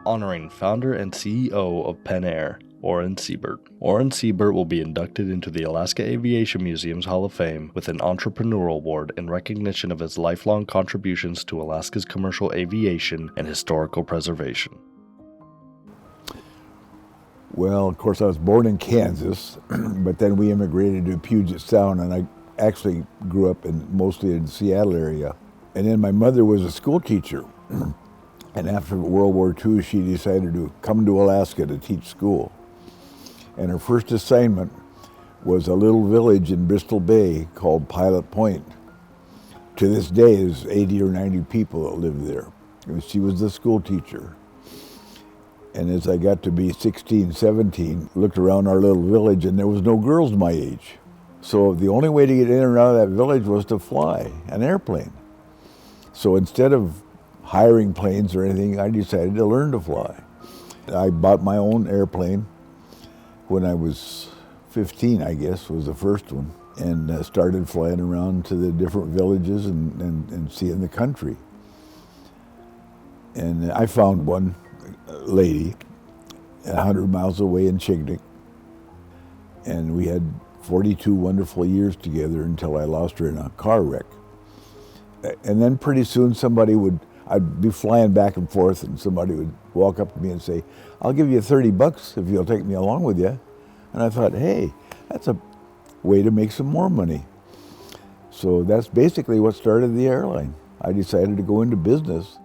honoring founder and CEO of Pen Air, Orin Seybert. Orin Seybert will be inducted into the Alaska Aviation Museum's Hall of Fame with an Entrepreneurial Award in recognition of his lifelong contributions to Alaska's commercial aviation and historical preservation. Well, of course, I was born in Kansas, but then we immigrated to Puget Sound, and I actually grew up mostly in the Seattle area. And then my mother was a school teacher. And after World War II, she decided to come to Alaska to teach school. And her first assignment was a little village in Bristol Bay called Pilot Point. To this day, there's 80 or 90 people that live there. And she was the school teacher. And as I got to be 16, 17, looked around our little village and there was no girls my age. So the only way to get in and out of that village was to fly an airplane. So instead of hiring planes or anything, I decided to learn to fly. I bought my own airplane when I was 15, I guess, was the first one, and started flying around to the different villages and seeing the country. And I found one lady 100 miles away in Chignik, and we had 42 wonderful years together until I lost her in a car wreck. And then pretty soon I'd be flying back and forth and somebody would walk up to me and say, "I'll give you $30 if you'll take me along with you." And I thought, hey, that's a way to make some more money. So that's basically what started the airline. I decided to go into business.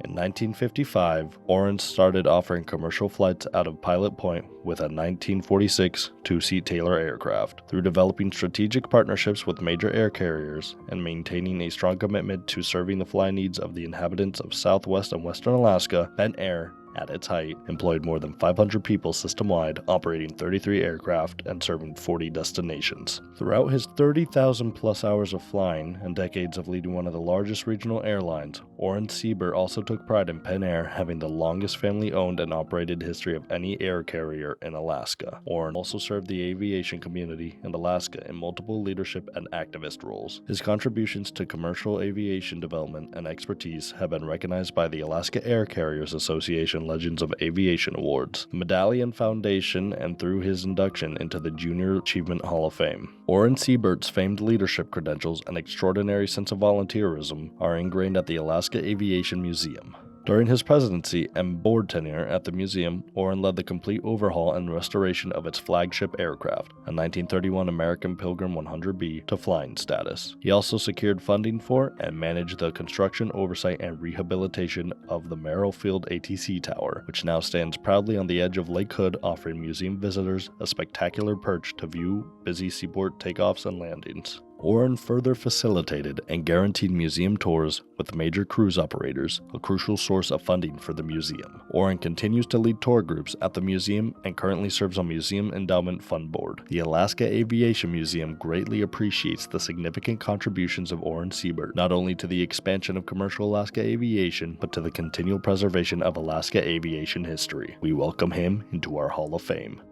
In 1955, Orin started offering commercial flights out of Pilot Point with a 1946 two-seat Taylor aircraft. Through developing strategic partnerships with major air carriers and maintaining a strong commitment to serving the flying needs of the inhabitants of Southwest and Western Alaska, Pen Air, at its height, employed more than 500 people system-wide, operating 33 aircraft and serving 40 destinations. Throughout his 30,000-plus hours of flying and decades of leading one of the largest regional airlines, Orin Seybert also took pride in Pen Air having the longest family-owned and operated history of any air carrier in Alaska. Orin also served the aviation community in Alaska in multiple leadership and activist roles. His contributions to commercial aviation development and expertise have been recognized by the Alaska Air Carriers Association Legends of Aviation Awards, the Medallion Foundation, and through his induction into the Junior Achievement Hall of Fame. Orin Seybert's famed leadership credentials and extraordinary sense of volunteerism are ingrained at the Alaska Aviation Museum. During his presidency and board tenure at the museum, Orin led the complete overhaul and restoration of its flagship aircraft, a 1931 American Pilgrim 100B, to flying status. He also secured funding for and managed the construction, oversight, and rehabilitation of the Merrill-Field ATC Tower, which now stands proudly on the edge of Lake Hood, offering museum visitors a spectacular perch to view busy seaport takeoffs and landings. Orin further facilitated and guaranteed museum tours with major cruise operators, a crucial source of funding for the museum. Orin continues to lead tour groups at the museum and currently serves on Museum Endowment Fund Board. The Alaska Aviation Museum greatly appreciates the significant contributions of Orin Seybert, not only to the expansion of commercial Alaska aviation, but to the continual preservation of Alaska aviation history. We welcome him into our Hall of Fame.